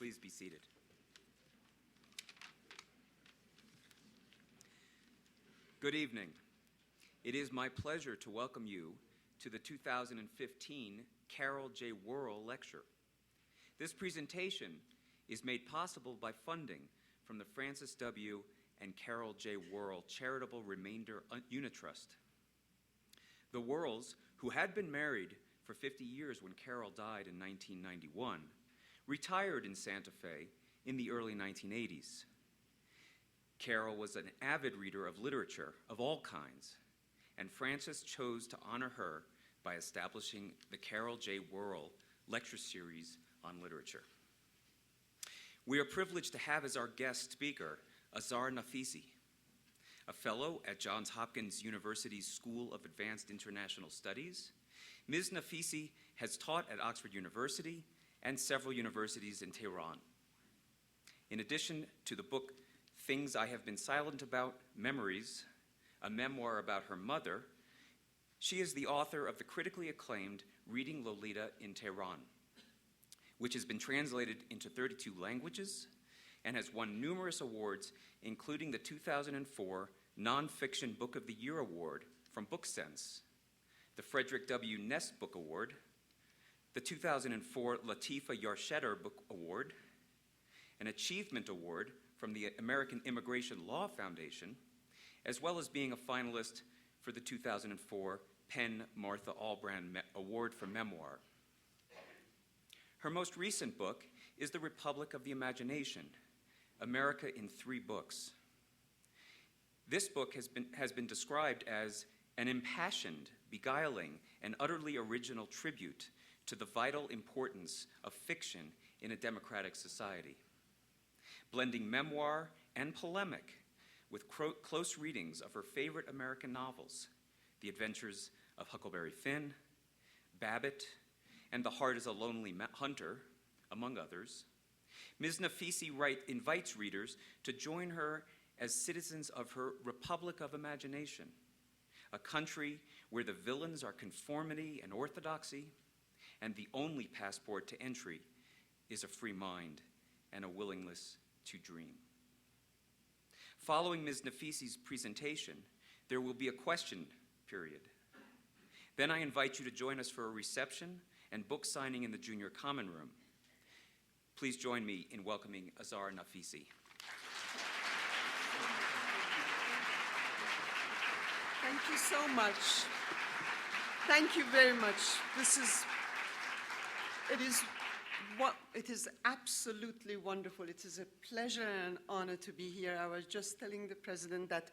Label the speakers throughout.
Speaker 1: Please be seated. Good evening. It is my pleasure to welcome you to the 2015 Carol J. Worrell Lecture. This presentation is made possible by funding from the Francis W. and Carol J. Worrell Charitable Remainder Unit Trust. The Worrells, who had been married for 50 years when Carol died in 1991, retired in Santa Fe in the early 1980s. Carol was an avid reader of literature of all kinds, and Francis chose to honor her by establishing the Carol J. Worrell Lecture Series on Literature. We are privileged to have as our guest speaker Azar Nafisi, a fellow at Johns Hopkins University's School of Advanced International Studies. Ms. Nafisi has taught at Oxford University and several universities in Tehran. In addition to the book Things I Have Been Silent About, Memories, a memoir about her mother, she is the author of the critically acclaimed Reading Lolita in Tehran, which has been translated into 32 languages and has won numerous awards, including the 2004 Nonfiction Book of the Year Award from BookSense, the Frederick W. Ness Book Award, the 2004 Latifa Yarsheder Book Award, an Achievement Award from the American Immigration Law Foundation, as well as being a finalist for the 2004 Penn Martha Albrand Award for Memoir. Her most recent book is The Republic of the Imagination, America in 3 Books. This book has been described as an impassioned, beguiling, and utterly original tribute to the vital importance of fiction in a democratic society, blending memoir and polemic with close readings of her favorite American novels, The Adventures of Huckleberry Finn, Babbitt, and The Heart is a Lonely Hunter, among others. Ms. Nafisi invites readers to join her as citizens of her Republic of Imagination, a country where the villains are conformity and orthodoxy, and the only passport to entry is a free mind and a willingness to dream. Following Ms. Nafisi's presentation, there will be a question period. Then I invite you to join us for a reception and book signing in the Junior Common Room. Please join me in welcoming Azar Nafisi.
Speaker 2: Thank you so much. Thank you very much. It is absolutely wonderful. It is a pleasure and honor to be here. I was just telling the president that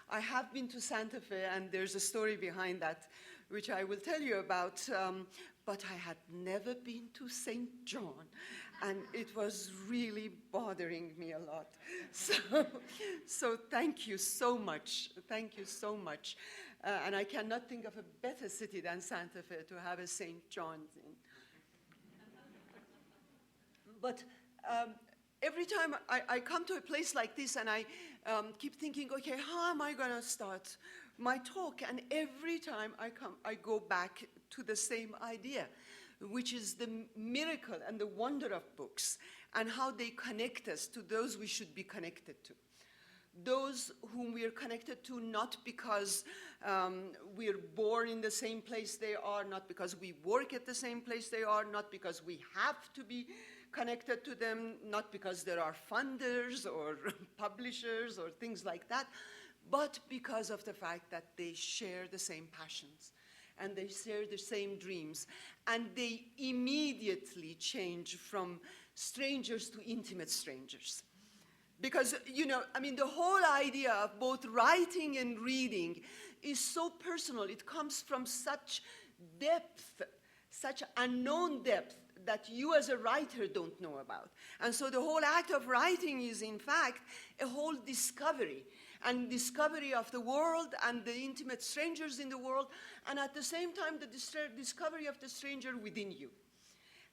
Speaker 2: I have been to Santa Fe, and there's a story behind that, which I will tell you about, but I had never been to St. John, and it was really bothering me a lot. So thank you so much. Thank you so much. And I cannot think of a better city than Santa Fe to have a St. John's in. But every time I come to a place like this and I keep thinking, okay, how am I going to start my talk? And every time I go back to the same idea, which is the miracle and the wonder of books and how they connect us to those we should be connected to. Those whom we are connected to not because we're born in the same place they are, not because we work at the same place they are, not because we have to be connected to them, not because there are funders or publishers or things like that, but because of the fact that they share the same passions and they share the same dreams, and they immediately change from strangers to intimate strangers. Because, the whole idea of both writing and reading is so personal. It comes from such depth, such unknown depth, that you as a writer don't know about. And so the whole act of writing is, in fact, a whole discovery, and discovery of the world and the intimate strangers in the world, and at the same time, the discovery of the stranger within you.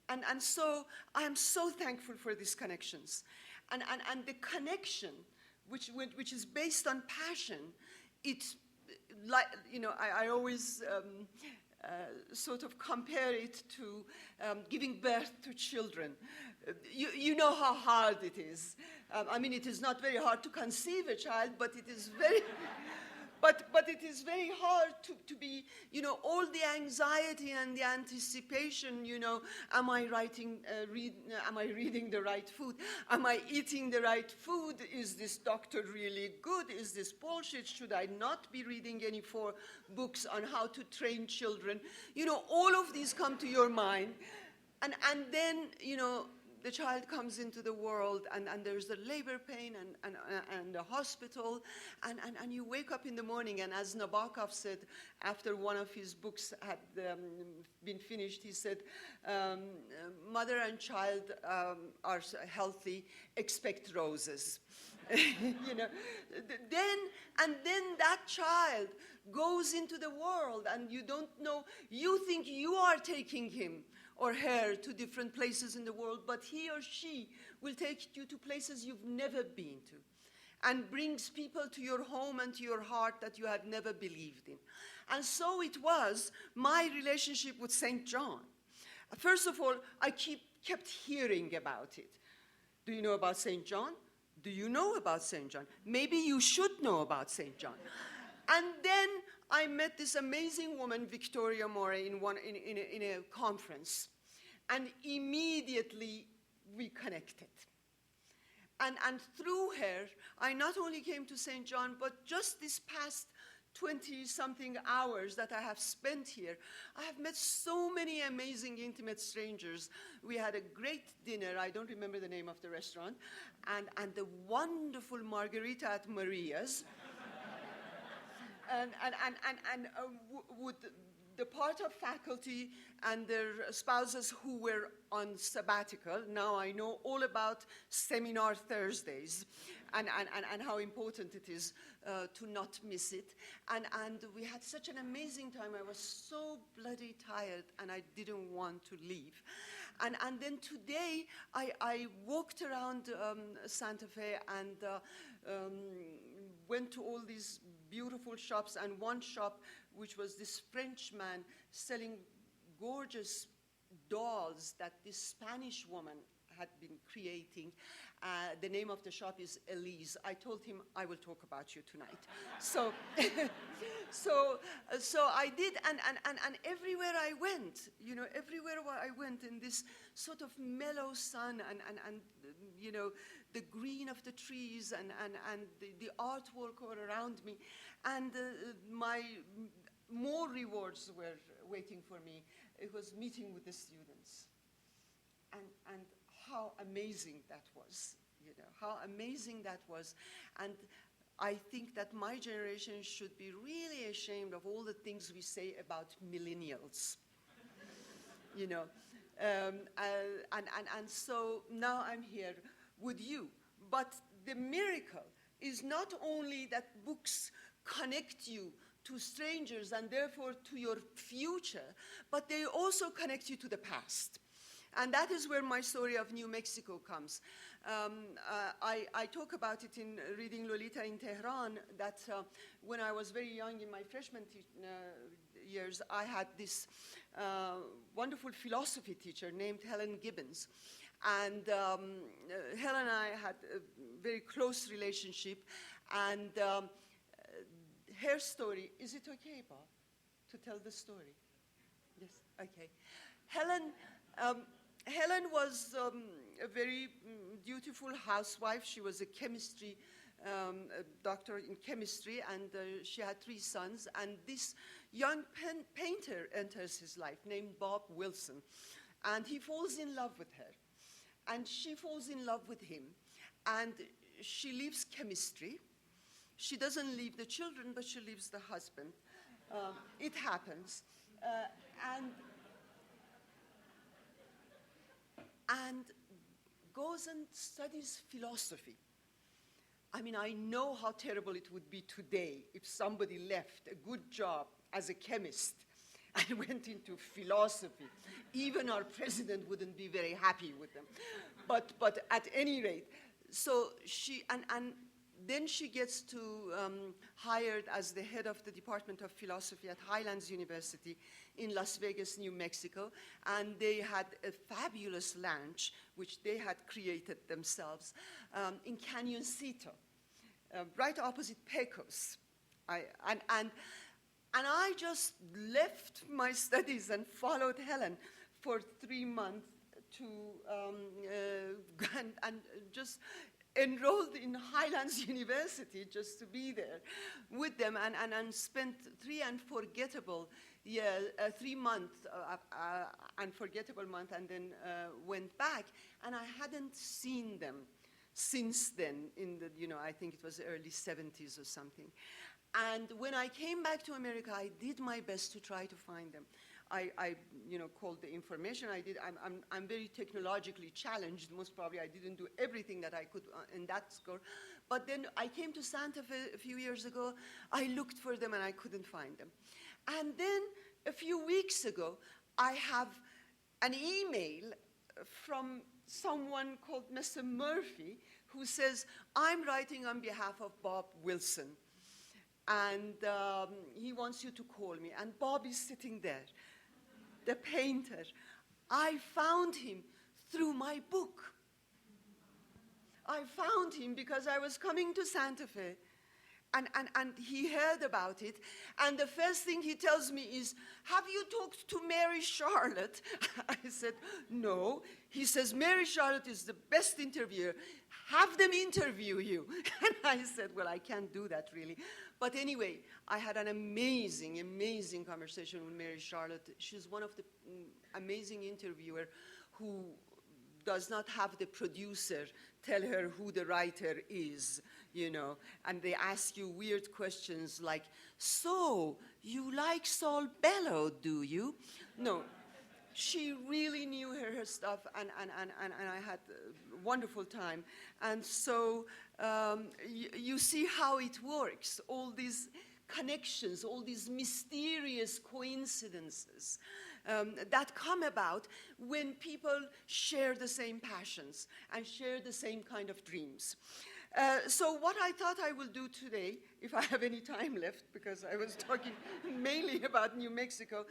Speaker 2: And so I am so thankful for these connections. And the connection, which is based on passion, it's like, I always sort of compare it to giving birth to children. You know how hard it is. I mean, it is not very hard to conceive a child, but it is very, but it is very hard to be, you know, all the anxiety and the anticipation, you know, am I reading the right food? Am I eating the right food? Is this doctor really good? Is this bullshit? Should I not be reading any books on how to train children? You know, all of these come to your mind. And then, you know, the child comes into the world, and there's the labor pain and the hospital, and you wake up in the morning, and as Nabokov said, after one of his books had been finished, he said, mother and child are healthy, expect roses. You know, then that child goes into the world, and you don't know, you think you are taking him or her to different places in the world, but he or she will take you to places you've never been to and brings people to your home and to your heart that you had never believed in. And so it was my relationship with St. John. First of all, I kept hearing about it. Do you know about St. John? Do you know about St. John? Maybe you should know about St. John. And then I met this amazing woman, Victoria Morey, in a conference, and immediately we connected. And through her, I not only came to St. John, but just this past 20-something hours that I have spent here, I have met so many amazing, intimate strangers. We had a great dinner. I don't remember the name of the restaurant, and the wonderful margarita at Maria's. And with the part of faculty and their spouses who were on sabbatical, now I know all about Seminar Thursdays and how important it is to not miss it. And we had such an amazing time. I was so bloody tired, and I didn't want to leave. And then today, I walked around Santa Fe and went to all these beautiful shops, and one shop, which was this Frenchman selling gorgeous dolls that this Spanish woman had been creating. The name of the shop is Elise. I told him, I will talk about you tonight. So, so I did, and everywhere I went, you know, everywhere I went in this sort of mellow sun and you know, the green of the trees and the artwork all around me, and more rewards were waiting for me. It was meeting with the students, and how amazing that was, you know, how amazing that was. And I think that my generation should be really ashamed of all the things we say about millennials, you know. And so now I'm here with you. But the miracle is not only that books connect you to strangers and therefore to your future, but they also connect you to the past. And that is where my story of New Mexico comes. I talk about it in Reading Lolita in Tehran, that when I was very young in my freshman years, I had this wonderful philosophy teacher named Helen Gibbons. And Helen and I had a very close relationship. And her story, is it okay, Bob, to tell the story? Yes, okay. Helen was a very dutiful housewife. She was a chemistry doctor in chemistry, and she had 3 sons. And this young painter enters his life named Bob Wilson, and he falls in love with her. And she falls in love with him, and she leaves chemistry. She doesn't leave the children, but she leaves the husband. It happens. And goes and studies philosophy. I mean, I know how terrible it would be today if somebody left a good job as a chemist and went into philosophy. Even our president wouldn't be very happy with them. But at any rate, so she, and Then she gets to hired as the head of the Department of Philosophy at Highlands University in Las Vegas, New Mexico. And they had a fabulous lunch, which they had created themselves, in Canyoncito, right opposite Pecos. And I just left my studies and followed Helen for 3 months to and just enrolled in Highlands University just to be there with them, and spent 3 unforgettable years, 3 months, unforgettable month, and then went back, and I hadn't seen them since then. In the, I think it was early 70s or something. And when I came back to America, I did my best to try to find them. I called the information. I'm very technologically challenged. Most probably I didn't do everything that I could in that score. But then I came to Santa Fe a few years ago. I looked for them and I couldn't find them. And then a few weeks ago, I have an email from someone called Mr. Murphy who says, I'm writing on behalf of Bob Wilson. And he wants you to call me. And Bob is sitting there, the painter. I found him through my book. I found him because I was coming to Santa Fe, and he heard about it. And the first thing he tells me is, have you talked to Mary Charlotte? I said, no. He says, Mary Charlotte is the best interviewer. Have them interview you. And I said, well, I can't do that really. But anyway, I had an amazing, amazing conversation with Mary Charlotte. She's one of the amazing interviewer who does not have the producer tell her who the writer is, and they ask you weird questions like, so, you like Saul Bellow, do you? No. She really knew her stuff, and I had a wonderful time. And so you see how it works, all these connections, all these mysterious coincidences that come about when people share the same passions and share the same kind of dreams. So what I thought I will do today, if I have any time left, because I was talking mainly about New Mexico,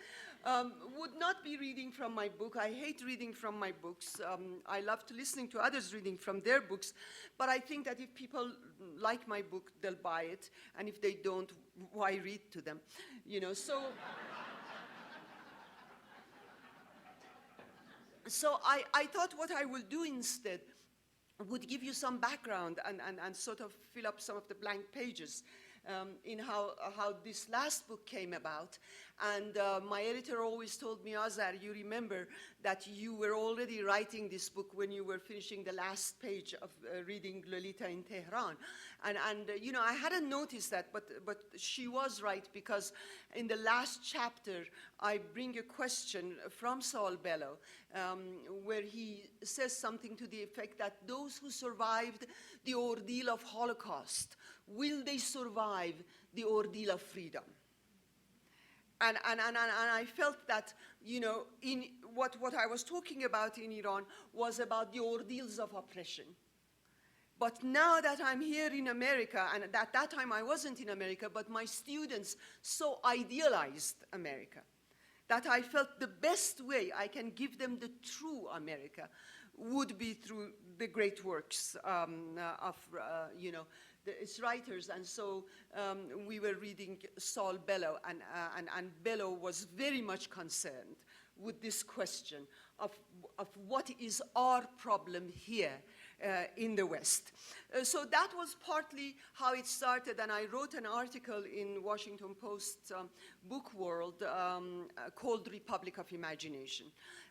Speaker 2: would not be reading from my book. I hate reading from my books. I love to listening to others reading from their books, but I think that if people like my book, they'll buy it, and if they don't, why read to them? So I thought what I will do instead would give you some background and sort of fill up some of the blank pages in how this last book came about. And my editor always told me, Azar, you remember that you were already writing this book when you were finishing the last page of reading Lolita in Tehran. And I hadn't noticed that, but she was right, because in the last chapter, I bring a question from Saul Bellow, where he says something to the effect that those who survived the ordeal of Holocaust, will they survive the ordeal of freedom? And I felt that, in what I was talking about in Iran was about the ordeals of oppression. But now that I'm here in America, and at that time I wasn't in America, but my students so idealized America that I felt the best way I can give them the true America would be through the great works of its writers. And so we were reading Saul Bellow, and Bellow was very much concerned with this question of what is our problem here in the West. So that was partly how it started, and I wrote an article in Washington Post Book World called Republic of Imagination.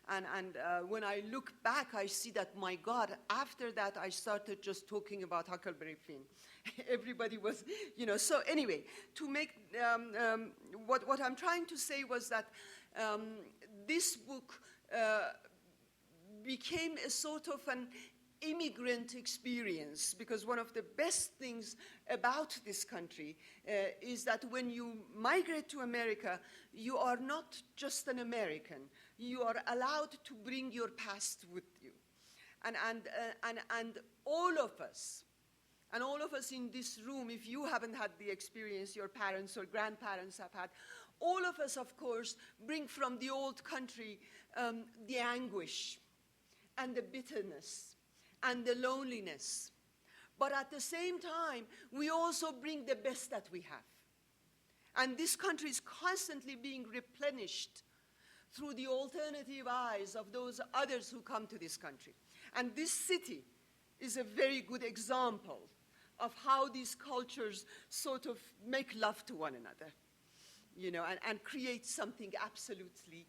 Speaker 2: And when I look back, I see that, my God, after that I started just talking about Huckleberry Finn. Everybody was, so anyway, to make, what I'm trying to say was that this book became a sort of an immigrant experience, because one of the best things about this country is that when you migrate to America, you are not just an American. You are allowed to bring your past with you. And all of us And all of us in this room, if you haven't had the experience your parents or grandparents have had, all of us, of course, bring from the old country the anguish and the bitterness and the loneliness. But at the same time, we also bring the best that we have. And this country is constantly being replenished through the alternative eyes of those others who come to this country. And this city is a very good example of how these cultures sort of make love to one another, you know, and create something absolutely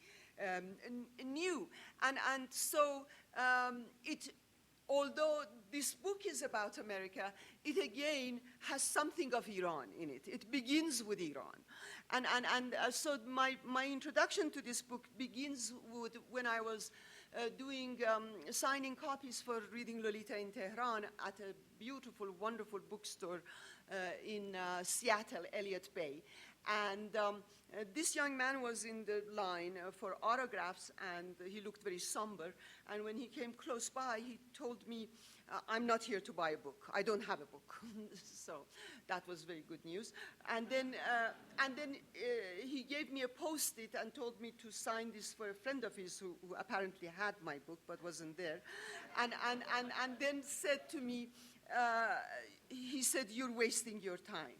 Speaker 2: new. And so although this book is about America, it again has something of Iran in it. It begins with Iran. So my introduction to this book begins with when I was signing copies for Reading Lolita in Tehran at a beautiful, wonderful bookstore in Seattle, Elliott Bay. And this young man was in the line for autographs, and he looked very somber. And when he came close by, he told me, I'm not here to buy a book. I don't have a book. So that was very good news. And then he gave me a Post-it and told me to sign this for a friend of his who apparently had my book but wasn't there. And then said to me, he said, you're wasting your time.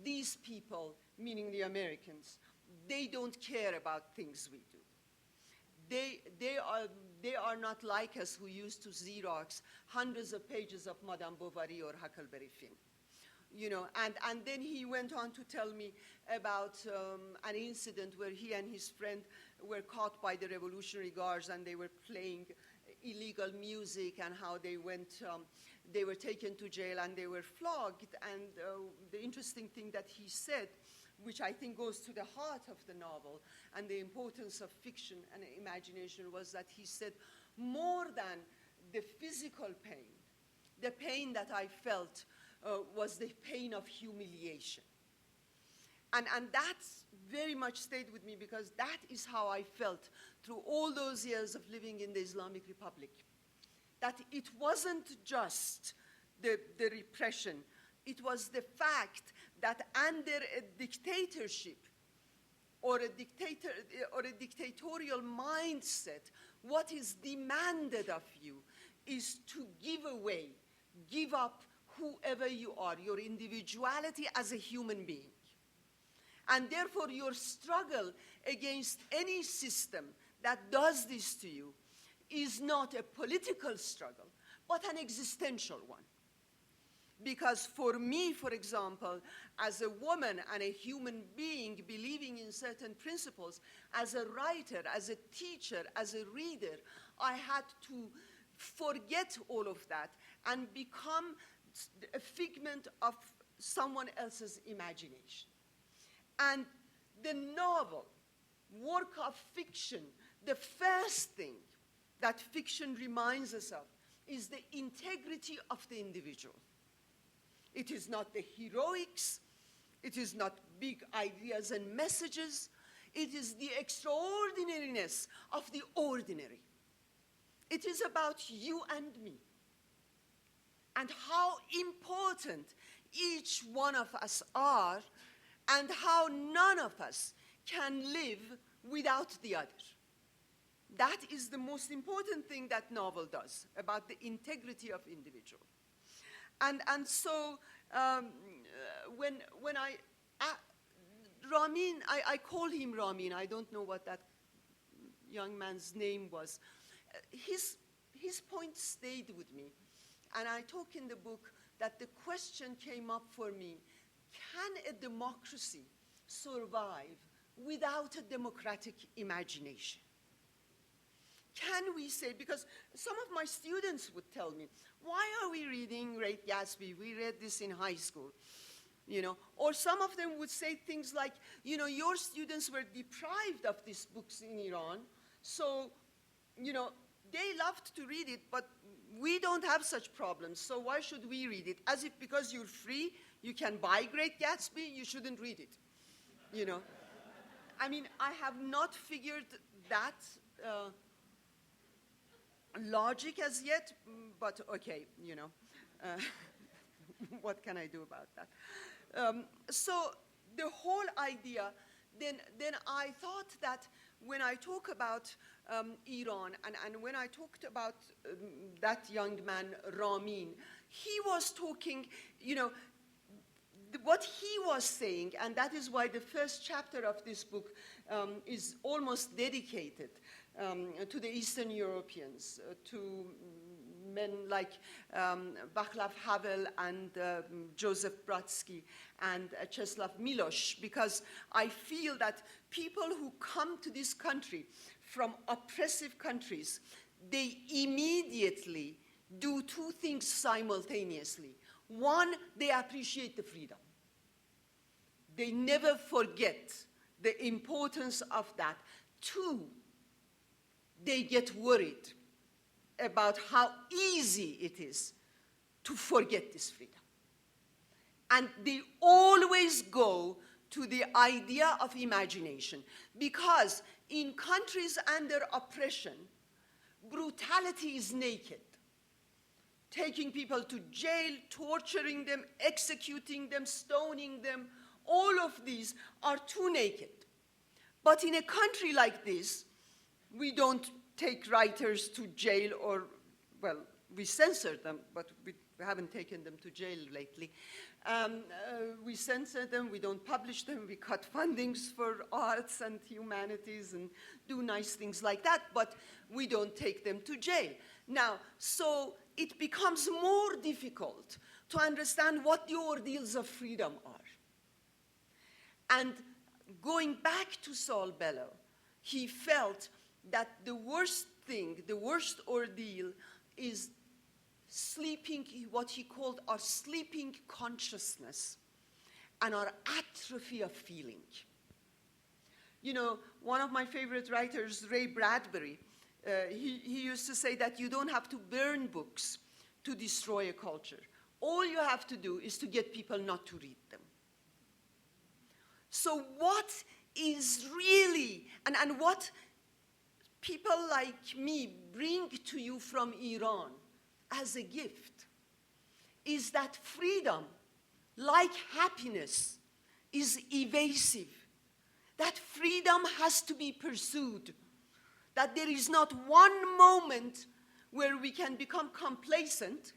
Speaker 2: These people, meaning the Americans, they don't care about things we do. They are not like us who used to Xerox hundreds of pages of Madame Bovary or Huckleberry Finn. You know, and then he went on to tell me about an incident where he and his friend were caught by the Revolutionary Guards, and they were playing illegal music, and how they were taken to jail and they were flogged. And the interesting thing that he said, which I think goes to the heart of the novel and the importance of fiction and imagination, was that he said, more than the physical pain, the pain that I felt was the pain of humiliation. And that's very much stayed with me, because that is how I felt through all those years of living in the Islamic Republic. That it wasn't just the repression, it was the fact that under a dictatorship or a dictatorial mindset, what is demanded of you is to give up whoever you are, your individuality as a human being. And therefore, your struggle against any system that does this to you is not a political struggle, but an existential one. Because for me, for example, as a woman and a human being believing in certain principles, as a writer, as a teacher, as a reader, I had to forget all of that and become a figment of someone else's imagination. And the novel, work of fiction, the first thing that fiction reminds us of is the integrity of the individual. It is not the heroics, it is not big ideas and messages, it is the extraordinariness of the ordinary. It is about you and me, and how important each one of us are, and how none of us can live without the other. That is the most important thing that novel does, about the integrity of individual. And so when Ramin, I call him Ramin, I don't know what that young man's name was. His point stayed with me. And I talk in the book that the question came up for me, can a democracy survive without a democratic imagination? Can we say, because some of my students would tell me, why are we reading Great Gatsby? We read this in high school, you know. Or some of them would say things like, you know, your students were deprived of these books in Iran, so, you know, they loved to read it, but we don't have such problems, so why should we read it? As if because you're free, you can buy Great Gatsby, you shouldn't read it, you know. I mean, I have not figured that logic as yet, but okay, you know. what can I do about that? So the whole idea, then I thought that when I talk about Iran, and when I talked about that young man, Ramin, he was talking, you know, what he was saying, and that is why the first chapter of this book is almost dedicated to the Eastern Europeans, to men like Václav Havel and Joseph Brodsky and Czeslaw Milosz, because I feel that people who come to this country from oppressive countries, they immediately do two things simultaneously. One, they appreciate the freedom. They never forget the importance of that. Two, they get worried about how easy it is to forget this freedom. And they always go to the idea of imagination, because in countries under oppression, brutality is naked. Taking people to jail, torturing them, executing them, stoning them, all of these are too naked. But in a country like this, we don't take writers to jail, or, well, we censor them, but we haven't taken them to jail lately. We censor them, we don't publish them, we cut fundings for arts and humanities and do nice things like that, but we don't take them to jail. Now, so it becomes more difficult to understand what the ordeals of freedom are. And going back to Saul Bellow, he felt that the worst thing, the worst ordeal is sleeping, what he called our sleeping consciousness and our atrophy of feeling. You know, one of my favorite writers, Ray Bradbury, he used to say that you don't have to burn books to destroy a culture. All you have to do is to get people not to read them. So what is really, and what people like me bring to you from Iran as a gift, is that freedom, like happiness, is evasive. That freedom has to be pursued. That there is not one moment where we can become complacent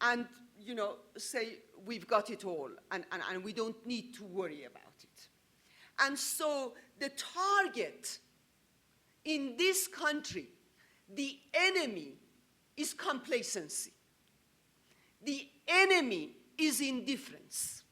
Speaker 2: and, you know, say we've got it all and we don't need to worry about it. And so the target in this country, the enemy, is complacency. The enemy is indifference.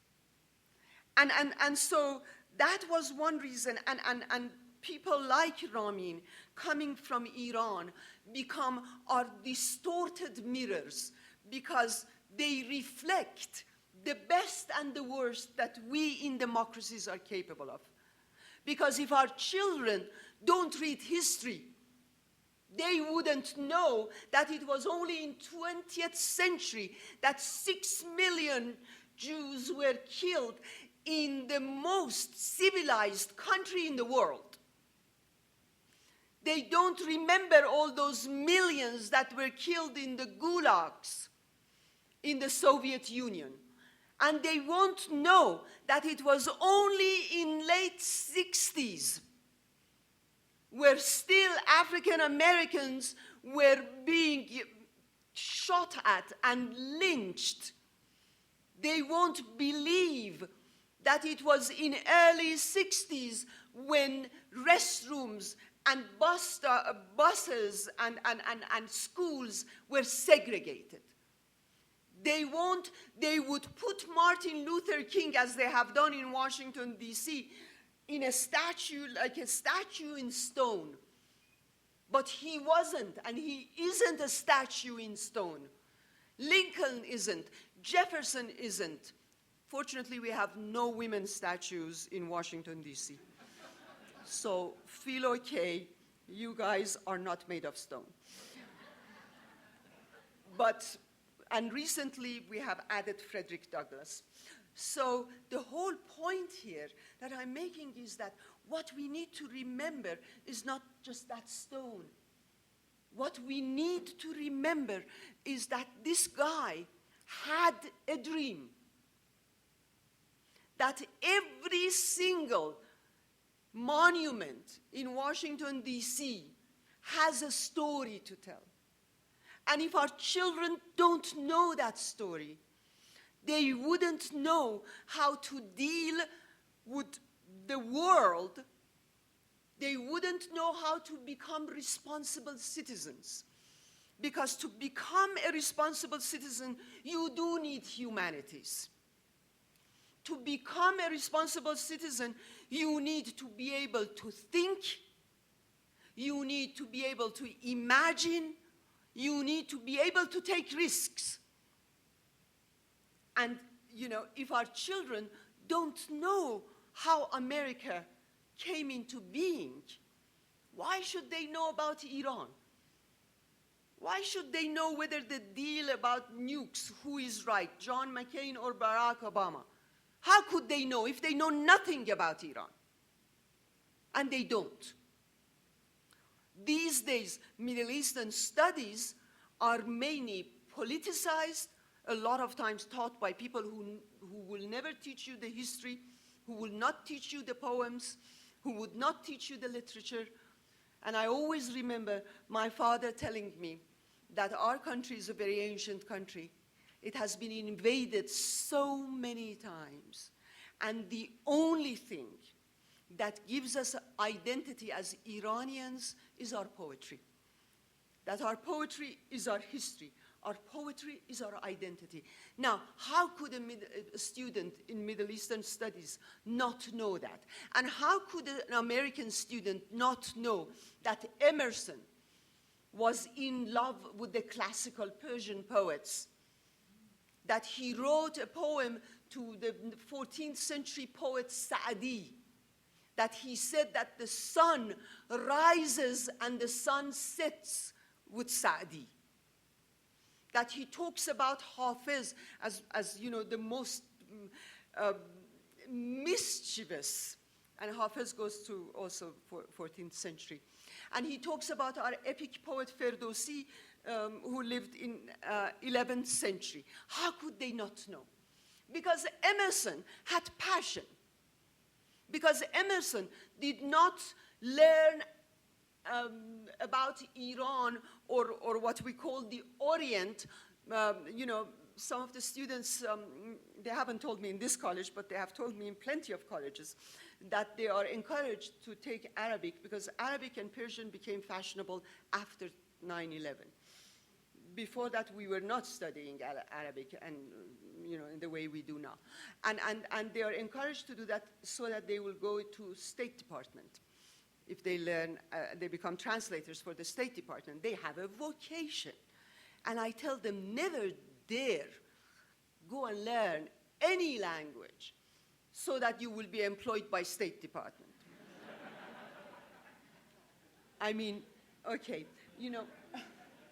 Speaker 2: And so that was one reason, and people like Ramin coming from Iran become our distorted mirrors, because they reflect the best and the worst that we in democracies are capable of. Because if our children don't read history, they wouldn't know that it was only in 20th century that 6 million Jews were killed in the most civilized country in the world. They don't remember all those millions that were killed in the gulags in the Soviet Union. And they won't know that it was only in late 60s where still African Americans were being shot at and lynched. They won't believe that it was in early 60s when restrooms and buses and schools were segregated. They would put Martin Luther King, as they have done in Washington, D.C., in a statue, like a statue in stone. But he wasn't, and he isn't a statue in stone. Lincoln isn't, Jefferson isn't. Fortunately, we have no women statues in Washington, D.C. So feel okay, you guys are not made of stone. And recently we have added Frederick Douglass. So the whole point here that I'm making is that what we need to remember is not just that stone. What we need to remember is that this guy had a dream that every single monument in Washington, D.C. has a story to tell. And if our children don't know that story, they wouldn't know how to deal with the world. They wouldn't know how to become responsible citizens. Because to become a responsible citizen, you do need humanities. To become a responsible citizen, you need to be able to think, you need to be able to imagine, you need to be able to take risks. And, you know, if our children don't know how America came into being, why should they know about Iran? Why should they know whether the deal about nukes, who is right, John McCain or Barack Obama? How could they know if they know nothing about Iran? And they don't. These days, Middle Eastern studies are mainly politicized, a lot of times taught by people who will never teach you the history, who will not teach you the poems, who would not teach you the literature. And I always remember my father telling me that our country is a very ancient country. It has been invaded so many times. And the only thing that gives us identity as Iranians is our poetry. That our poetry is our history. Our poetry is our identity. Now, how could a student in Middle Eastern studies not know that? And how could an American student not know that Emerson was in love with the classical Persian poets? That he wrote a poem to the 14th century poet Sa'di, that he said that the sun rises and the sun sets with Sa'di. That he talks about Hafiz as you know, the most mischievous, and Hafiz goes to also 14th century. And he talks about our epic poet Ferdowsi, who lived in 11th century. How could they not know? Because Emerson had passion. Because Emerson did not learn about Iran or what we call the Orient. You know, some of the students, they haven't told me in this college, but they have told me in plenty of colleges that they are encouraged to take Arabic because Arabic and Persian became fashionable after 9/11. Before that, we were not studying Arabic and, you know, in the way we do now. And they are encouraged to do that so that they will go to State Department. If they learn, they become translators for the State Department. They have a vocation. And I tell them, never dare go and learn any language so that you will be employed by State Department. I mean, okay, you know,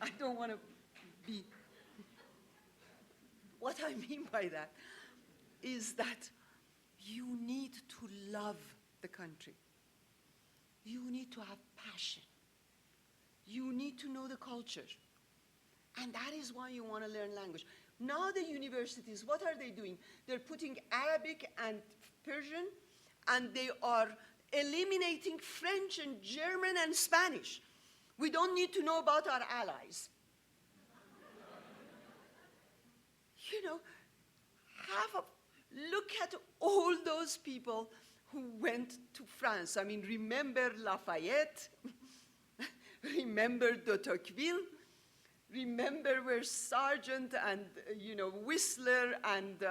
Speaker 2: I don't want to be. What I mean by that is that you need to love the country. You need to have passion. You need to know the culture. And that is why you want to learn language. Now the universities, what are they doing? They're putting Arabic and Persian, and they are eliminating French and German and Spanish. We don't need to know about our allies. You know, look at all those people who went to France. I mean, remember Lafayette, remember de Tocqueville, remember where Sargent and, you know, Whistler and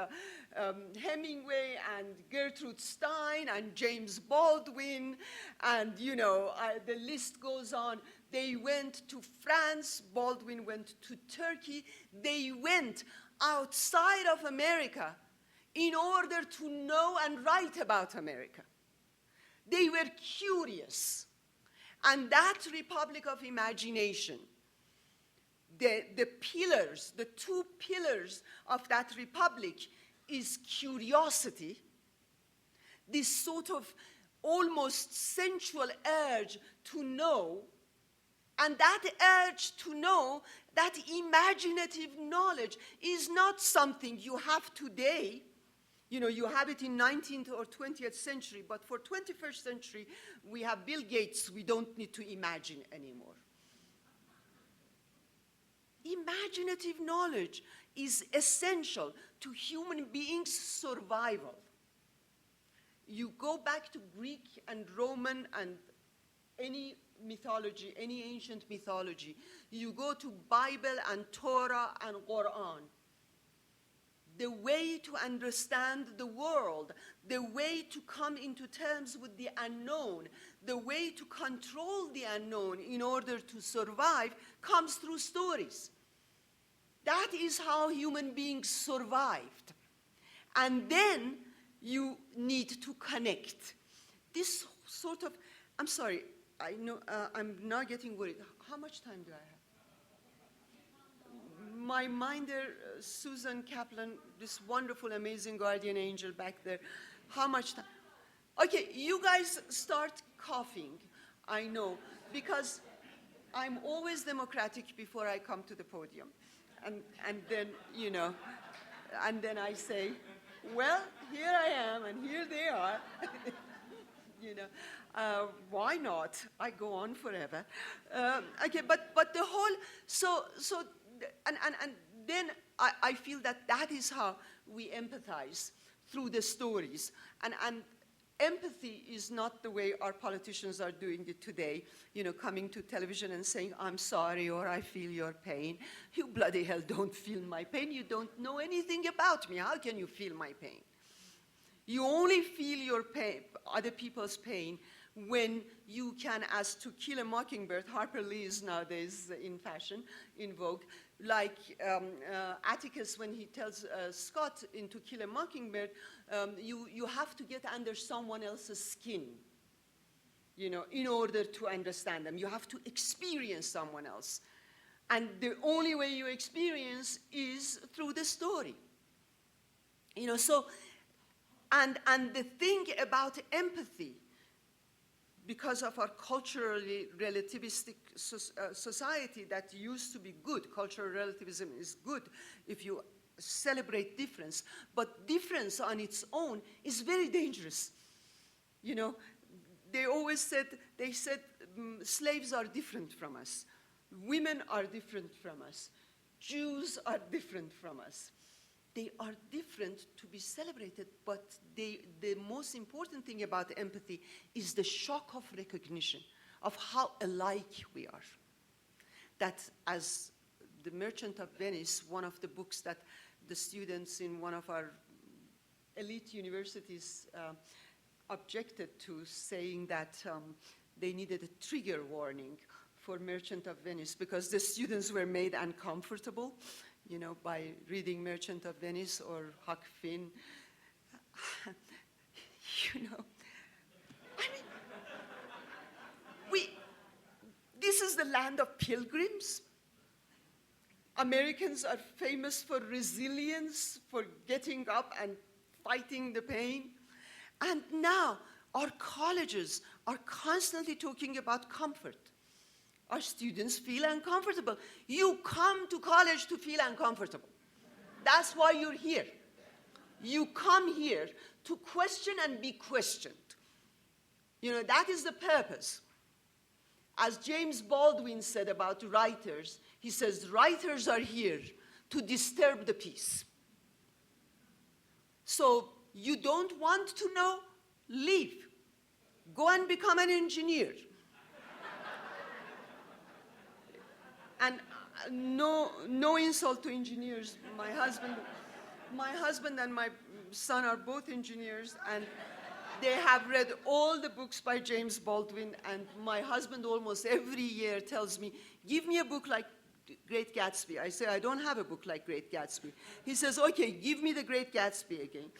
Speaker 2: Hemingway and Gertrude Stein and James Baldwin and, you know, the list goes on. They went to France, Baldwin went to Turkey. They went outside of America in order to know and write about America. They were curious. And that Republic of Imagination, the pillars, the two pillars of that republic is curiosity, this sort of almost sensual urge to know, And that urge to know, that imaginative knowledge, is not something you have today. You know, you have it in 19th or 20th century, but for 21st century, we have Bill Gates. We don't need to imagine anymore. Imaginative knowledge is essential to human beings' survival. You go back to Greek and Roman and any mythology, any ancient mythology. You go to Bible and Torah and Quran. The way to understand the world, the way to come into terms with the unknown, the way to control the unknown in order to survive comes through stories. That is how human beings survived. And then you need to connect. This sort of, I'm sorry, I know I'm now getting worried. How much time do I have? My minder, Susan Kaplan, this wonderful, amazing guardian angel back there. How much time? Okay, you guys start coughing, I know, because I'm always democratic before I come to the podium. And then, you know, and then I say, well, here I am, and here they are. You know, why not? I go on forever. Okay, but the whole, and then I feel that is how we empathize, through the stories. And empathy is not the way our politicians are doing it today, you know, coming to television and saying, I'm sorry, or I feel your pain. You bloody hell don't feel my pain. You don't know anything about me. How can you feel my pain? You only feel your pain, other people's pain, when you can, as To Kill a Mockingbird, Harper Lee is nowadays in fashion, in vogue, like Atticus when he tells Scott in To Kill a Mockingbird, you have to get under someone else's skin, you know, in order to understand them. You have to experience someone else. And the only way you experience is through the story. You know, so, and the thing about empathy, because of our culturally relativistic society that used to be good. Cultural relativism is good if you celebrate difference, but difference on its own is very dangerous. You know, they said slaves are different from us. Women are different from us. Jews are different from us. They are different to be celebrated, but the most important thing about empathy is the shock of recognition of how alike we are. That, as The Merchant of Venice, one of the books that the students in one of our elite universities objected to, saying that they needed a trigger warning for Merchant of Venice because the students were made uncomfortable, you know, by reading Merchant of Venice or Huck Finn. You know, I mean, this is the land of pilgrims. Americans are famous for resilience, for getting up and fighting the pain. And now our colleges are constantly talking about comfort. Our students feel uncomfortable. You come to college to feel uncomfortable. That's why you're here. You come here to question and be questioned. You know, that is the purpose. As James Baldwin said about writers, he says, writers are here to disturb the peace. So you don't want to know? Leave. Go and become an engineer. And no insult to engineers. My husband and my son are both engineers, and they have read all the books by James Baldwin, and my husband almost every year tells me, give me a book like Great Gatsby. I say, I don't have a book like Great Gatsby. He says, okay, give me the Great Gatsby again.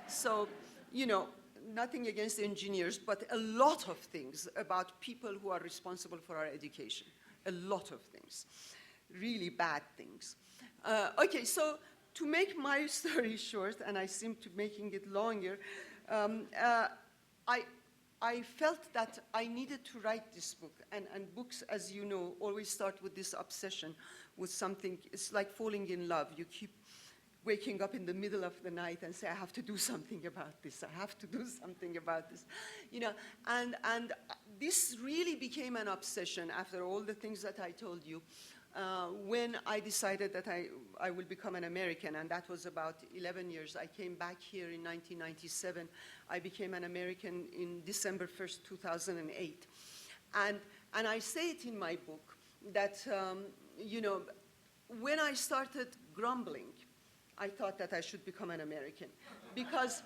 Speaker 2: So, you know, nothing against engineers, but a lot of things about people who are responsible for our education. A lot of things, really bad things. Okay, so to make my story short, and I seem to be making it longer, I felt that I needed to write this book. And books, as you know, always start with this obsession with something. It's like falling in love. You keep waking up in the middle of the night and say, I have to do something about this. I have to do something about this. You know, and this really became an obsession after all the things that I told you. When I decided that I will become an American, and that was about 11 years. I came back here in 1997. I became an American in December 1st, 2008. And I say it in my book that, you know, when I started grumbling, I thought that I should become an American. Because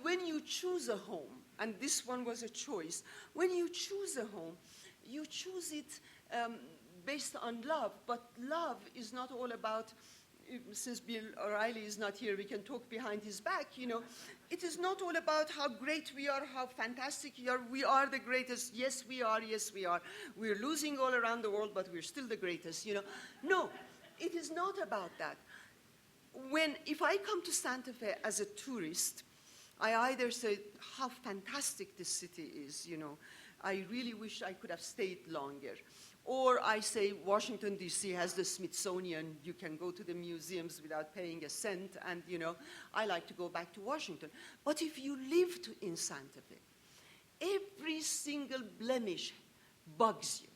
Speaker 2: when you choose a home, and this one was a choice, when you choose a home, you choose it based on love, but love is not all about, since Bill O'Reilly is not here, we can talk behind his back, you know. It is not all about how great we are, how fantastic we are the greatest. Yes, we are, yes, we are. We're losing all around the world, but we're still the greatest, you know. No, it is not about that. If I come to Santa Fe as a tourist, I either say how fantastic this city is, you know. I really wish I could have stayed longer. Or I say Washington, D.C. has the Smithsonian. You can go to the museums without paying a cent, and, you know, I like to go back to Washington. But if you lived in Santa Fe, every single blemish bugs you.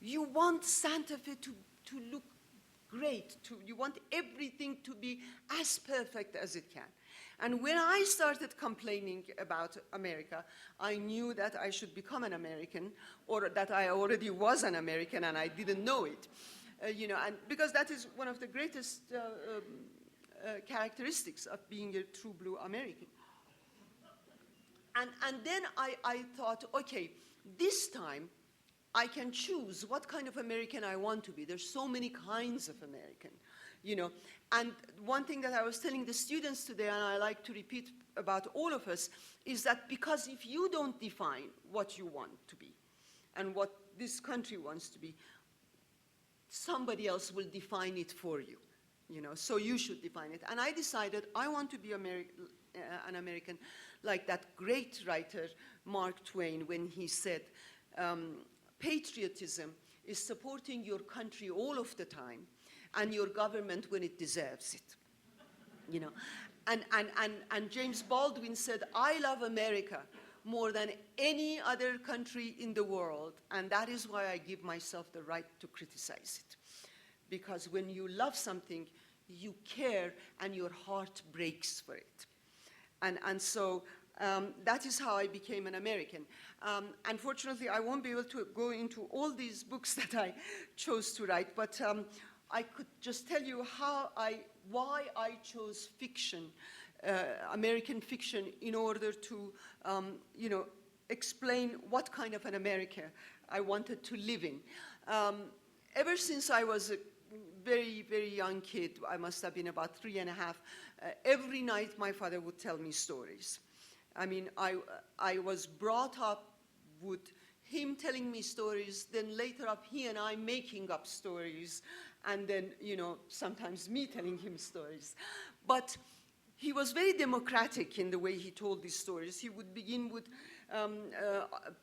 Speaker 2: You want Santa Fe to look great. You want everything to be as perfect as it can. And when I started complaining about America, I knew that I should become an American, or that I already was an American and I didn't know it. You know, and because that is one of the greatest characteristics of being a true blue American. And then I thought, okay, this time I can choose what kind of American I want to be. There's so many kinds of American, you know. And one thing that I was telling the students today, and I like to repeat about all of us, is that because if you don't define what you want to be and what this country wants to be, somebody else will define it for you, you know. So you should define it. And I decided I want to be an American like that great writer, Mark Twain, when he said, patriotism is supporting your country all of the time and your government when it deserves it, you know. And James Baldwin said, I love America more than any other country in the world, and that is why I give myself the right to criticize it. Because when you love something, you care and your heart breaks for it. And so that is how I became an American. Unfortunately, I won't be able to go into all these books that I chose to write, but I could just tell you why I chose fiction, American fiction, in order to, you know, explain what kind of an America I wanted to live in. Ever since I was a very, very young kid, I must have been about 3 and a half, every night my father would tell me stories. I mean, I was brought up with him telling me stories, then later up he and I making up stories, and then, you know, sometimes me telling him stories. But he was very democratic in the way he told these stories. He would begin with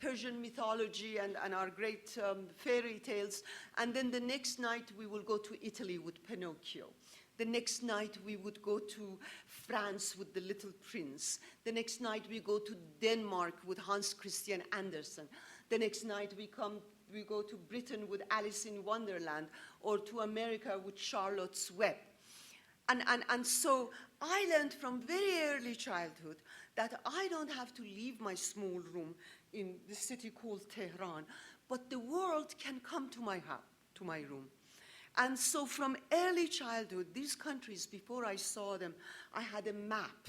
Speaker 2: Persian mythology and our great fairy tales, and then the next night we will go to Italy with Pinocchio. The next night we would go to France with The Little Prince. The next night we go to Denmark with Hans Christian Andersen. The next night we go to Britain with Alice in Wonderland, or to America with Charlotte's Web. And so I learned from very early childhood that I don't have to leave my small room in the city called Tehran, but the world can come to my house, to my room. And so from early childhood, these countries, before I saw them, I had a map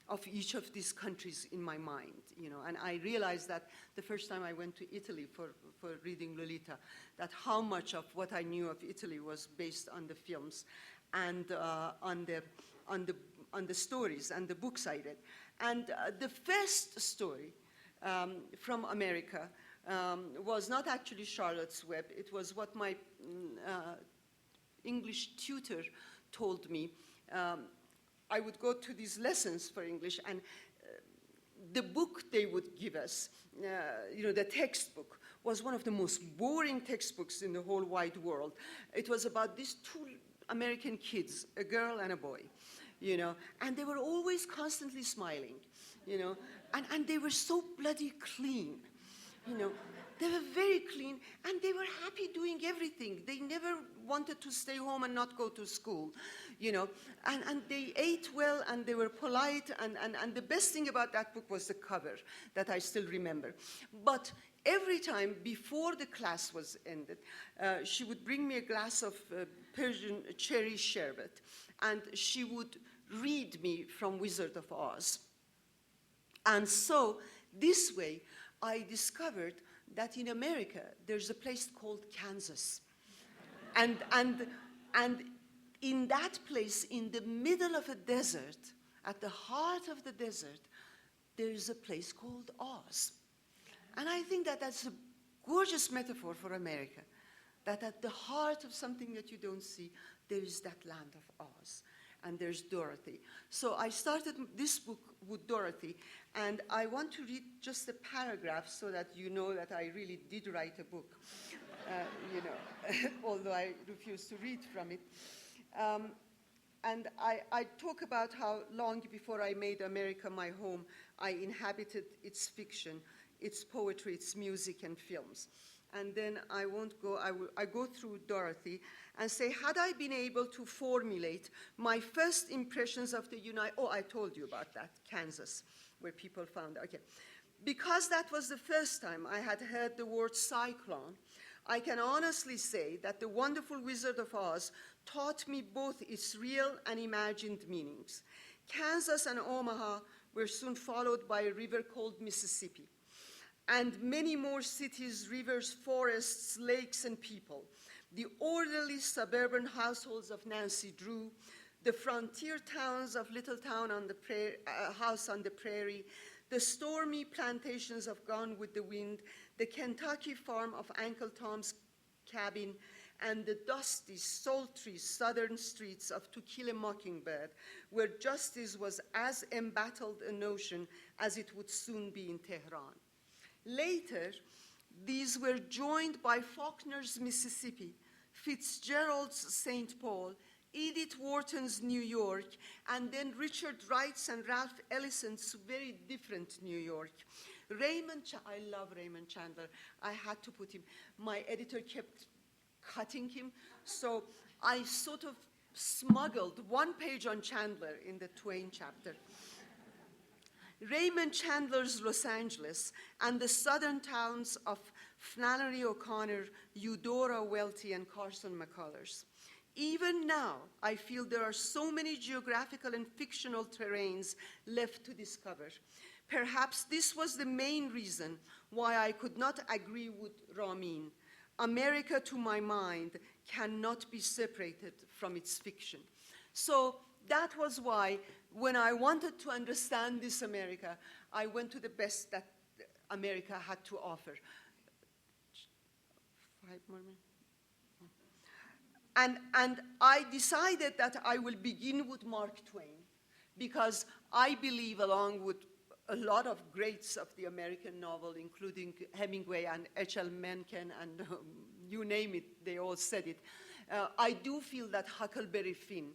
Speaker 2: of each of these countries in my mind, you know. And I realized that the first time I went to Italy for reading Lolita, that how much of what I knew of Italy was based on the films and on the stories and the books I read. And the first story from America was not actually Charlotte's Web. It was what my English tutor told me. I would go to these lessons for English, and the book they would give us, the textbook, was one of the most boring textbooks in the whole wide world. It was about these two American kids, a girl and a boy, and they were always constantly smiling, and they were so bloody clean, They were very clean, and they were happy doing everything. They never wanted to stay home and not go to school, and they ate well, and they were polite, and the best thing about that book was the cover that I still remember. But every time before the class was ended, she would bring me a glass of Persian cherry sherbet, and she would read me from Wizard of Oz. And so this way, I discovered that in America, there's a place called Kansas. And in that place, in the middle of a desert, at the heart of the desert, there's a place called Oz. And I think that that's a gorgeous metaphor for America, that at the heart of something that you don't see, there is that land of Oz. And there's Dorothy. So I started this book with Dorothy, and I want to read just a paragraph so that you know that I really did write a book, although I refuse to read from it. And I talk about how long before I made America my home, I inhabited its fiction, its poetry, its music, and films. And then I go through Dorothy and say, had I been able to formulate my first impressions of the I told you about that, Kansas, where people found, okay. Because that was the first time I had heard the word cyclone, I can honestly say that the wonderful Wizard of Oz taught me both its real and imagined meanings. Kansas and Omaha were soon followed by a river called Mississippi, and many more cities, rivers, forests, lakes, and people. The orderly suburban households of Nancy Drew, the frontier towns of Little Town on the House on the Prairie, the stormy plantations of Gone with the Wind, the Kentucky farm of Uncle Tom's Cabin, and the dusty, sultry southern streets of To Kill a Mockingbird, where justice was as embattled a notion as it would soon be in Tehran. Later, these were joined by Faulkner's Mississippi, Fitzgerald's St. Paul, Edith Wharton's New York, and then Richard Wright's and Ralph Ellison's very different New York. I love Raymond Chandler. I had to put him. My editor kept cutting him, so I sort of smuggled one page on Chandler in the Twain chapter. Raymond Chandler's Los Angeles and the southern towns of Flannery O'Connor, Eudora Welty, and Carson McCullers. Even now, I feel there are so many geographical and fictional terrains left to discover. Perhaps this was the main reason why I could not agree with Ramin. America, to my mind, cannot be separated from its fiction. So that was why, when I wanted to understand this America, I went to the best that America had to offer. 5 more minutes. And I decided that I will begin with Mark Twain, because I believe, along with a lot of greats of the American novel, including Hemingway and H.L. Mencken, and you name it, they all said it, I do feel that Huckleberry Finn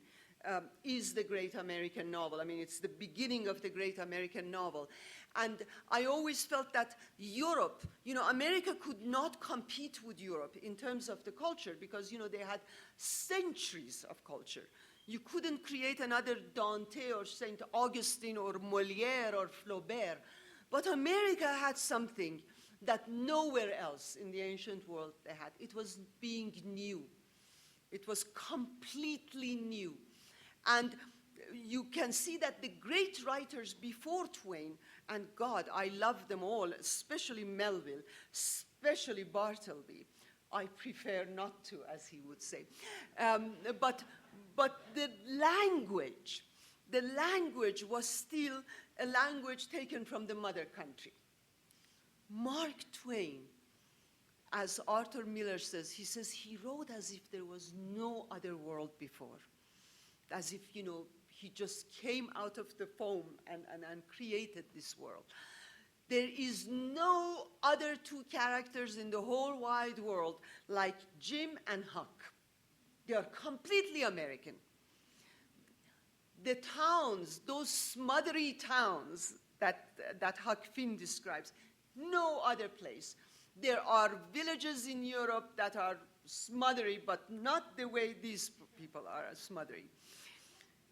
Speaker 2: is the great American novel. I mean, it's the beginning of the great American novel. And I always felt that Europe, America could not compete with Europe in terms of the culture, because, they had centuries of culture. You couldn't create another Dante or St. Augustine or Molière or Flaubert. But America had something that nowhere else in the ancient world they had. It was being new. It was completely new. And you can see that the great writers before Twain, and God, I love them all, especially Melville, especially Bartleby. I prefer not to, as he would say. But the language was still a language taken from the mother country. Mark Twain, as Arthur Miller says, he says he wrote as if there was no other world before. As if, he just came out of the foam and created this world. There is no other two characters in the whole wide world like Jim and Huck. They are completely American. The towns, those smothery towns that Huck Finn describes, no other place. There are villages in Europe that are smothery, but not the way these people are smothery.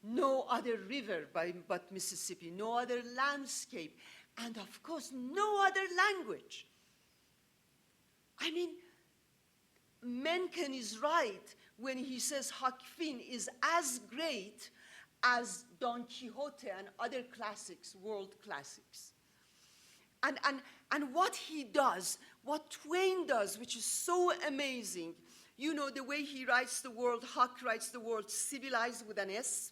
Speaker 2: No other river but Mississippi, no other landscape, and of course, no other language. I mean, Mencken is right when he says Huck Finn is as great as Don Quixote and other classics, world classics. And what he does, what Twain does, which is so amazing, you know, the way he writes the word, Huck writes the word civilized with an S,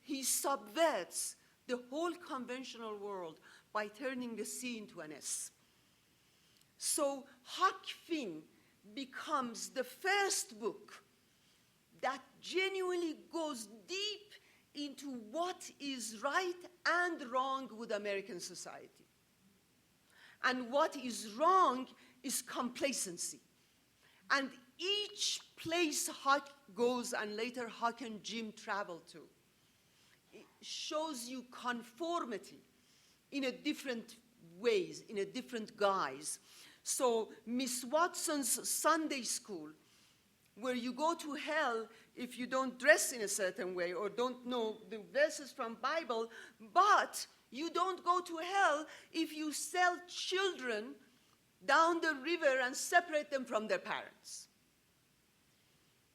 Speaker 2: he subverts the whole conventional world by turning the C into an S. So Huck Finn becomes the first book that genuinely goes deep into what is right and wrong with American society. And what is wrong is complacency. And each place Huck goes and later Huck and Jim travel to, it shows you conformity in a different ways, in a different guise. So Miss Watson's Sunday school, where you go to hell if you don't dress in a certain way or don't know the verses from Bible, but you don't go to hell if you sell children down the river and separate them from their parents.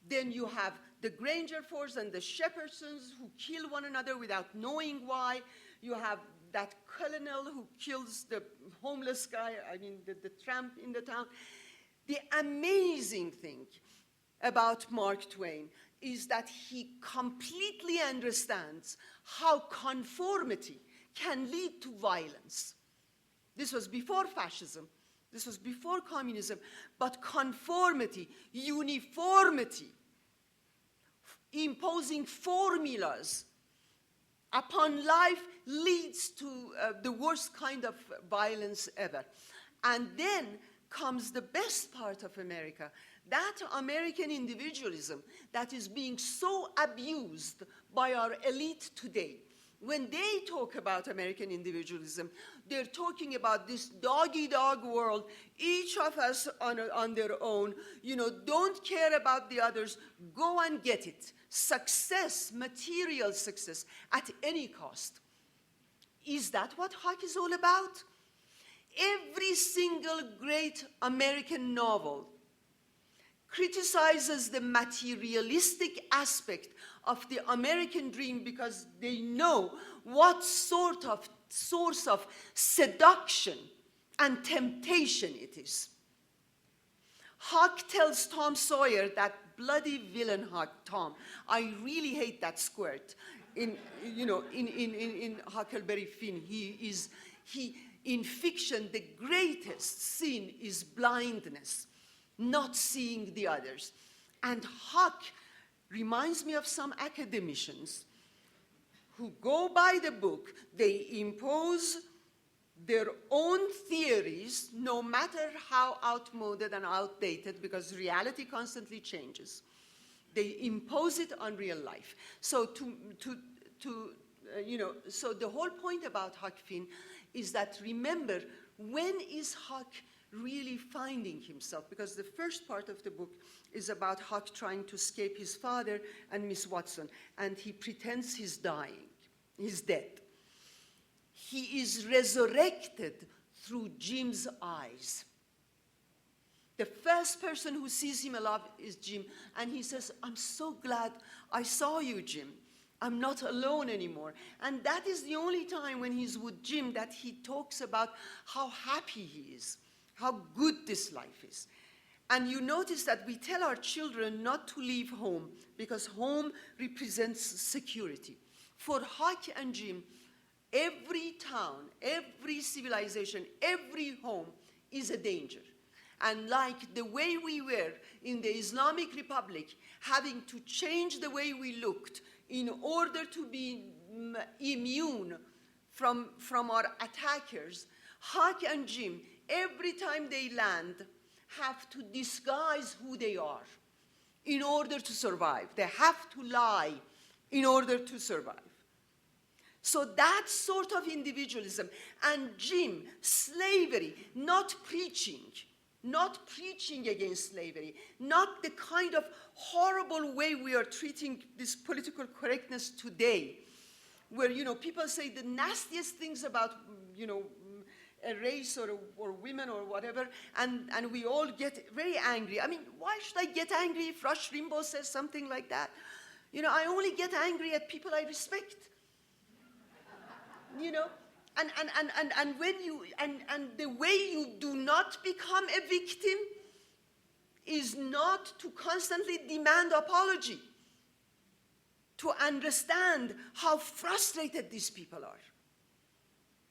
Speaker 2: Then you have the Grangerfords and the Shepherdsons who kill one another without knowing why. You have that colonel who kills the homeless guy, I mean the tramp in the town. The amazing thing about Mark Twain is that he completely understands how conformity can lead to violence. This was before fascism. This was before communism. But conformity, uniformity, imposing formulas upon life leads to the worst kind of violence ever. And then comes the best part of America, that American individualism that is being so abused by our elite today. When they talk about American individualism, they're talking about this dog-eat-dog world, each of us on their own, you know, don't care about the others, go and get it. Success, material success, at any cost. Is that what Huck is all about? Every single great American novel criticizes the materialistic aspect of the American dream because they know what sort of source of seduction and temptation it is. Huck tells Tom Sawyer, that bloody villain Huck, Tom, I really hate that squirt. In Huckleberry Finn, in fiction, the greatest sin is blindness, not seeing the others. And Huck reminds me of some academicians who go by the book, they impose their own theories, no matter how outmoded and outdated, because reality constantly changes. They impose it on real life. So so the whole point about Huck Finn is that, remember, when is Huck really finding himself? Because the first part of the book is about Huck trying to escape his father and Miss Watson, and he pretends he's dying, he's dead. He is resurrected through Jim's eyes. The first person who sees him alive is Jim, and he says, I'm so glad I saw you, Jim. I'm not alone anymore. And that is the only time when he's with Jim that he talks about how happy he is, how good this life is. And you notice that we tell our children not to leave home because home represents security. For Huck and Jim, every town, every civilization, every home is a danger. And like the way we were in the Islamic Republic, having to change the way we looked in order to be immune from our attackers, Huck and Jim, every time they land, have to disguise who they are in order to survive. They have to lie in order to survive. So that's sort of individualism. And Jim, slavery, not preaching against slavery, not the kind of horrible way we are treating this political correctness today, where, you know, people say the nastiest things about, you know, a race or women or whatever, and we all get very angry. I mean, why should I get angry if Rush Limbaugh says something like that? You know, I only get angry at people I respect. You know, and when you and the way you do not become a victim is not to constantly demand apology, to understand how frustrated these people are.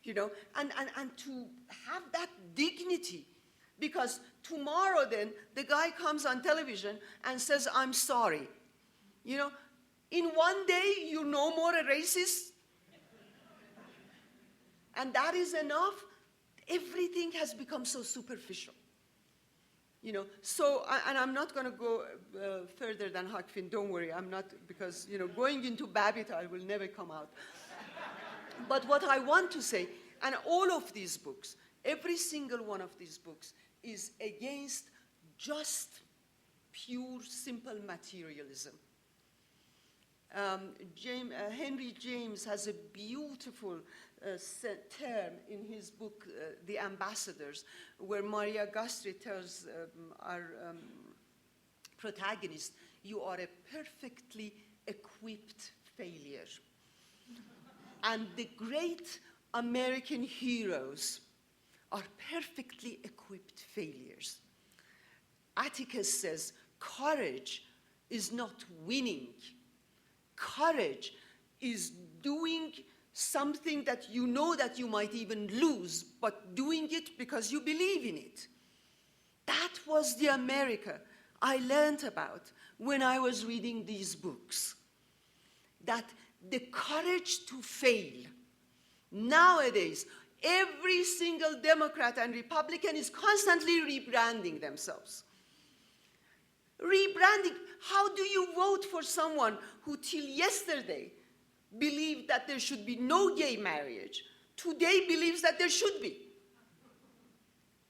Speaker 2: You know, and to have that dignity, because tomorrow then the guy comes on television and says, I'm sorry. You know, in one day you're no more a racist, and that is enough. Everything has become so superficial. You know, so, and I'm not going to go further than Huck Finn, don't worry, I'm not, because, you know, going into Babbitt, I will never come out. But what I want to say, and all of these books, every single one of these books is against just pure, simple materialism. Henry James has a beautiful term in his book, The Ambassadors, where Maria Gastri tells our protagonist, you are a perfectly equipped failure. And the great American heroes are perfectly equipped failures. Atticus says, courage is not winning. Courage is doing something that you know that you might even lose, but doing it because you believe in it. That was the America I learned about when I was reading these books. That the courage to fail. Nowadays, every single Democrat and Republican is constantly rebranding themselves. Rebranding. How do you vote for someone who till yesterday believed that there should be no gay marriage, today believes that there should be?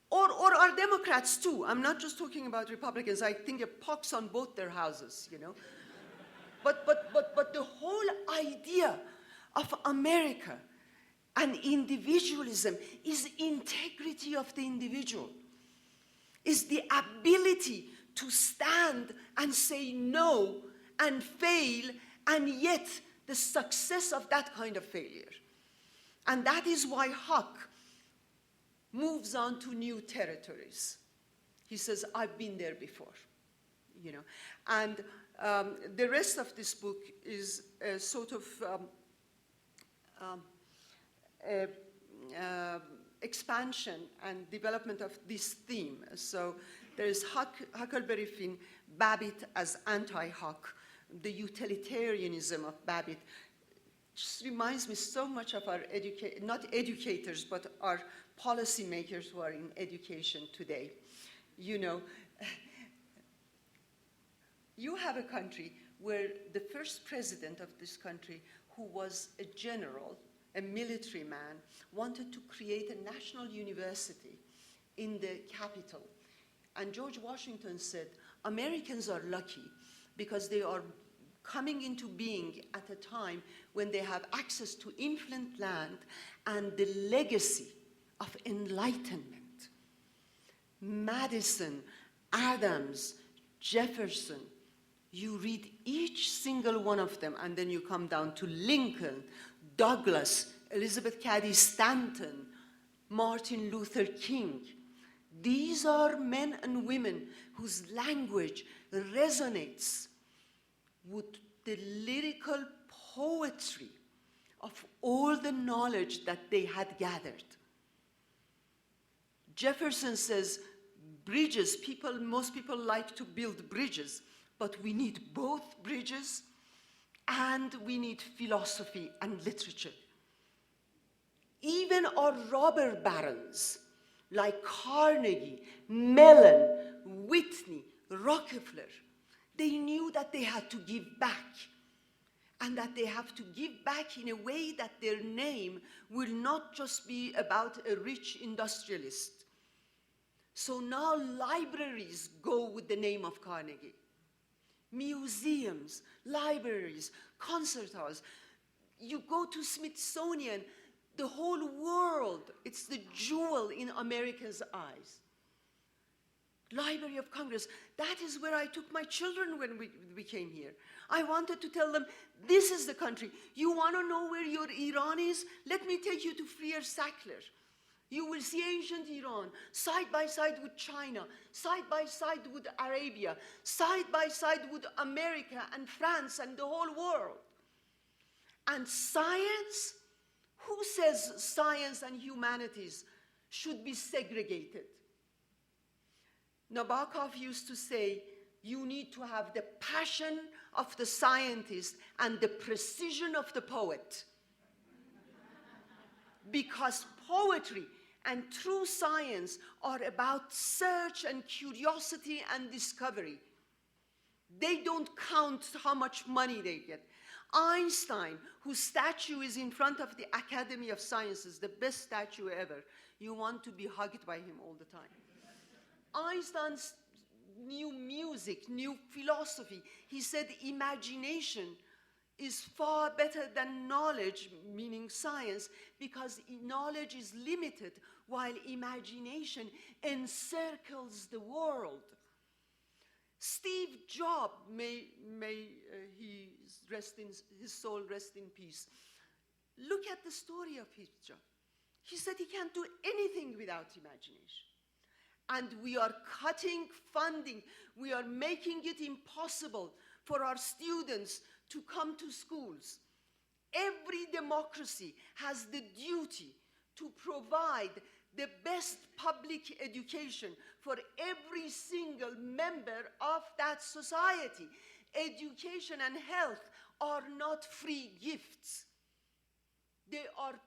Speaker 2: Or are Democrats too? I'm not just talking about Republicans. I think a pox on both their houses, you know. But the whole idea of America and individualism is integrity of the individual, is the ability to stand and say no and fail, and yet the success of that kind of failure. And that is why Huck moves on to new territories. He says, I've been there before, you know. And the rest of this book is a sort of expansion and development of this theme. So there is Huckleberry Finn, Babbitt as anti-Huck, the utilitarianism of Babbitt. Just reminds me so much of our not educators, but our policymakers who are in education today. You know, you have a country where the first president of this country, who was a general, a military man, wanted to create a national university in the capital. And George Washington said, Americans are lucky because they are coming into being at a time when they have access to infinite land and the legacy of enlightenment. Madison, Adams, Jefferson, you read each single one of them, and then you come down to Lincoln, Douglas, Elizabeth Cady Stanton, Martin Luther King. These are men and women whose language resonates with the lyrical poetry of all the knowledge that they had gathered. Jefferson says, bridges, most people like to build bridges, but we need both bridges and we need philosophy and literature. Even our robber barons, like Carnegie, Mellon, Whitney, Rockefeller, they knew that they had to give back, and that they have to give back in a way that their name will not just be about a rich industrialist. So now libraries go with the name of Carnegie. Museums, libraries, concert halls. You go to Smithsonian, the whole world, it's the jewel in America's eyes. Library of Congress, that is where I took my children when we came here. I wanted to tell them, this is the country. You want to know where your Iran is? Let me take you to Freer Sackler. You will see ancient Iran, side by side with China, side by side with Arabia, side by side with America and France and the whole world. And science? Who says science and humanities should be segregated? Nabokov used to say, you need to have the passion of the scientist and the precision of the poet. Because poetry and true science are about search and curiosity and discovery. They don't count how much money they get. Einstein, whose statue is in front of the Academy of Sciences, the best statue ever, you want to be hugged by him all the time. Einstein knew music, knew philosophy. He said imagination is far better than knowledge, meaning science, because knowledge is limited while imagination encircles the world. Steve Jobs, may his soul rest in peace. Look at the story of his job. He said he can't do anything without imagination. And we are cutting funding. We are making it impossible for our students to come to schools. Every democracy has the duty to provide the best public education for every single member of that society. Education and health are not free gifts. They are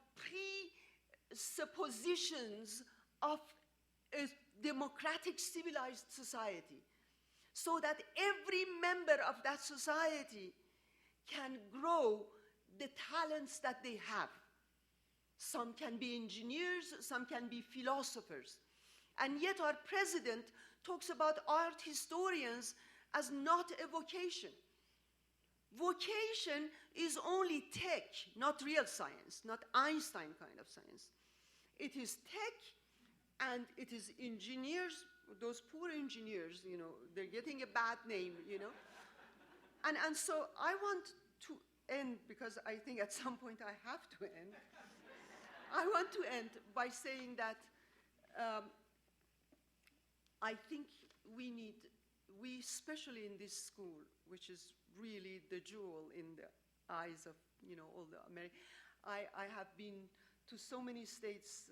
Speaker 2: presuppositions of a democratic, civilized society, so that every member of that society can grow the talents that they have. Some can be engineers, some can be philosophers. And yet our president talks about art historians as not a vocation. Vocation is only tech, not real science, not Einstein kind of science. It is tech, and it is engineers, those poor engineers, you know, they're getting a bad name, you know. And so I want to end, because I think at some point I have to end. I want to end by saying that I think we especially in this school, which is really the jewel in the eyes of, you know, all the Americans. I have been to so many states,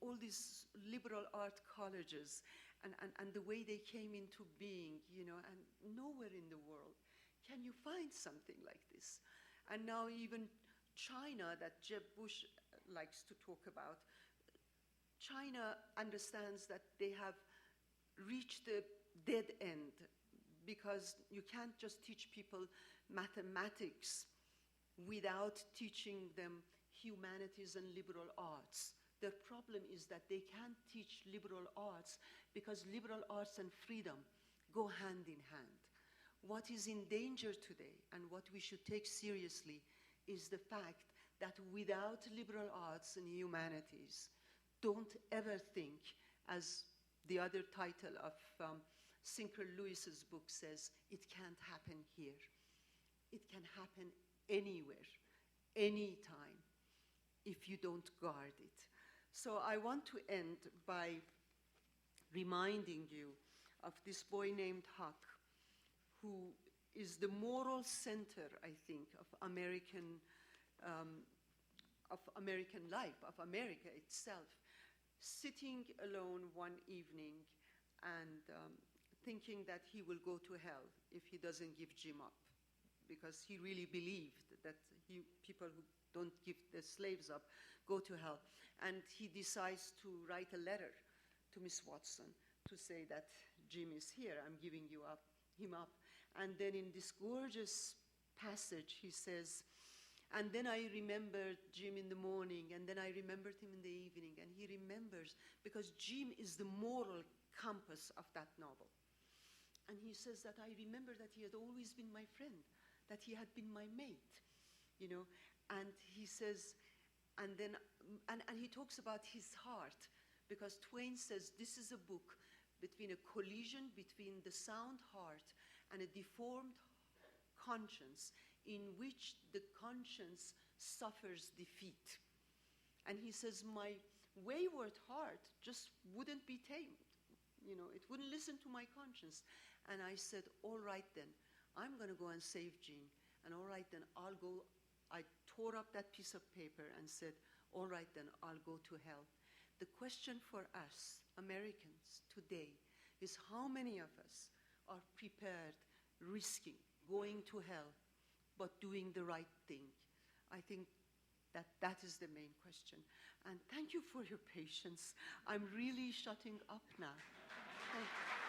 Speaker 2: all these liberal art colleges, and the way they came into being, you know, and nowhere in the world can you find something like this. And now even China, that Jeb Bush likes to talk about, China understands that they have reached the dead end, because you can't just teach people mathematics without teaching them humanities and liberal arts. The problem is that they can't teach liberal arts because liberal arts and freedom go hand in hand. What is in danger today, and what we should take seriously, is the fact that without liberal arts and humanities, don't ever think, as the other title of Sinclair Lewis's book says, it can't happen here. It can happen anywhere, anytime, if you don't guard it. So I want to end by reminding you of this boy named Huck, who is the moral center, I think, of American life, of America itself, sitting alone one evening and thinking that he will go to hell if he doesn't give Jim up. because he really believed that people who don't give their slaves up go to hell. And he decides to write a letter to Miss Watson to say that Jim is here, I'm giving him up. And then in this gorgeous passage, he says, and then I remembered Jim in the morning, and then I remembered him in the evening, and he remembers, because Jim is the moral compass of that novel. And he says that I remember that he had always been my friend, that he had been my mate, you know. And he says, and he talks about his heart, because Twain says this is a book between a collision between the sound heart and a deformed conscience, in which the conscience suffers defeat. And he says, my wayward heart just wouldn't be tamed. You know, it wouldn't listen to my conscience. And I said, all right then, I'm going to go and save Jean. And all right then, I'll go. I tore up that piece of paper and said, all right then, I'll go to hell. The question for us, Americans, today, is how many of us are prepared, risking going to hell, but doing the right thing? I think that is the main question. And thank you for your patience. I'm really shutting up now. Thank you.